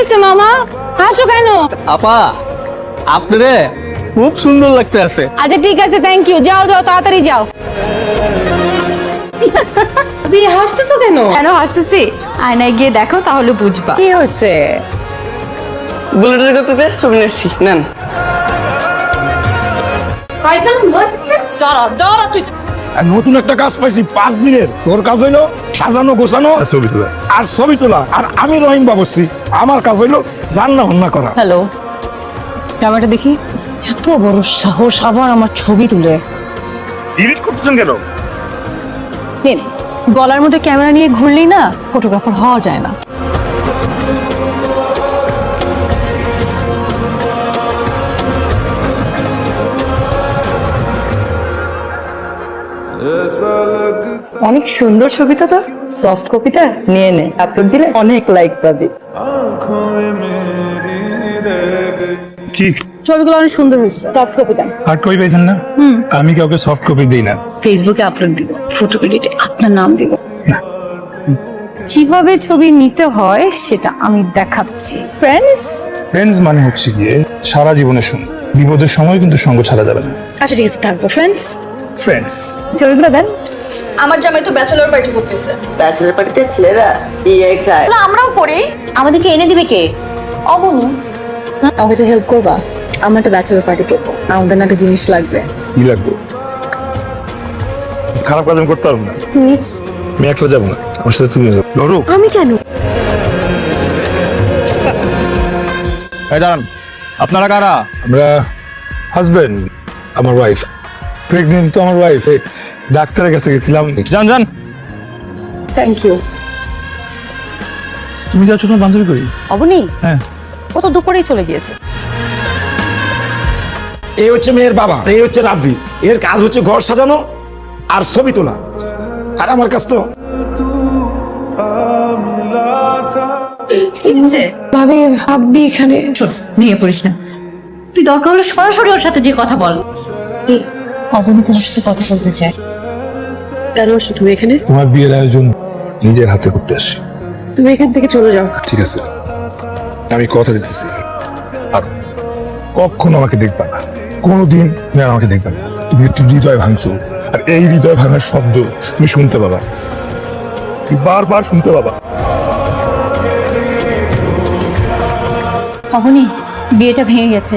হয়েছে মামা? হাসো কেন? আপা আপনারে খুব সুন্দর লাগতে আছে। আচ্ছা ঠিক আছে, থ্যাংক ইউ। যাও যাও, তাড়াতাড়ি যাও। তুমি হাসতেছো কেন? কেন হাসতেছি? আয়নায় গিয়ে দেখো, তাহলে বুঝবা। কি হচ্ছে? বুলেটের গতিতে ছবি নিচ্ছি, নেন। জড়া জড়া তুই। আর নতুন একটা কাজ পাইছি 5 দিনের। তোর কাজ হইলো সাজানো গোছানো ছবি তোলা। আর ছবি তোলা, আর আমি রহিম বাবুসি আমার কাজ হইলো রান্না বান্না করা। হ্যালো, ক্যামেরাটা দেখি। এত বড় সাহস, আবার আমার ছবি তুলে। ডিলিট করতেছেন কেন? নিন, গলার মধ্যে ক্যামেরা নিয়ে ঘুরলেই না ফটোগ্রাফার হওয়া যায় না। অনেক সুন্দর ছবি তো তোর। সফট কপিটা নিয়ে নে, আপলোড দিলে অনেক লাইক পাবি। কি ছবিগুলো অনেক সুন্দর হয়েছে। সফট কপিটা হার্ড কপি পেয়েছেন না? আমি কাউকে সফট কপি দিই না। ফেসবুকে আপলোড দিব, ফটো এডিটে আপনার নাম দিব। কিভাবে ছবি নিতে হয় সেটা আমি দেখাচ্ছি। ফ্রেন্ডস, ফ্রেন্ডস মানে হচ্ছে গিয়ে সারা জীবনের সঙ্গে, বিপদের সময় কিন্তু সঙ্গ ছাড়া যাবে না। আচ্ছা ঠিক আছে, থাকবো। Friends, friends. ছবিগুলো দেন। আমার জামাই তো ব্যাচেলর পার্টি করতেছে। ব্যাচেলর পার্টিতে ছেলেরা বিয়ে খায়। আমরাও করি। আমাদেরকে এনে দিবে কে? অবনু, আমাকে একটা হেল্প করবা? আমরা একটা ব্যাচেলর পার্টি করবো, আমাদের না একটা জিনিস লাগবে। কি লাগবে? খারাপ কাজ আমি করতে পারবো না। মিস, আমি একলা যাবো না, আমার সাথে তুমি যাবো। ধরো আমি কেন? এই দাঁড়ান, আপনারা কারা? আমরা হাজবেন্ড, আমার ওয়াইফ প্রেগনেন্ট তো, আমার ওয়াইফ। ডাক্তারের কাছে গেছিলাম। যান যান। Thank you. তুমি যাচ্ছ তোমার বান্ধবী করি? অবনি, হ্যাঁ। ও তো দুপুরেই চলে গিয়েছে। এই হচ্ছে মেয়ের বাবা, এই হচ্ছে রাব্বি। এর কাজ হচ্ছে ঘর সাজানো আর ছবি তোলা, আর আমার কাজ তো ভাবি, ভাববি এখানে নিয়ে পড়িস না। তুই দরকার হলে সরাসরি ওর সাথে যে কথা বল। অবনি তোমার সাথে কথা বলতে চায়। কেন আসছো তুমি এখানে? তোমার বিয়ের আয়োজন নিজের হাতে করতে আসি। তুমি এখান থেকে চলে যাও। ঠিক আছে, আমি কথা দিতেছি, আর কখনো আমাকে দেখবা না, কোনোদিন আর আমাকে দেখবা না। তুমি একটু হৃদয় ভাঙছো, আর এই হৃদয় ভাঙার শব্দ তুমি শুনতে পাবা, তুমি বারবার শুনতে পাবা। অবনি, বিয়েটা ভেঙে গেছে।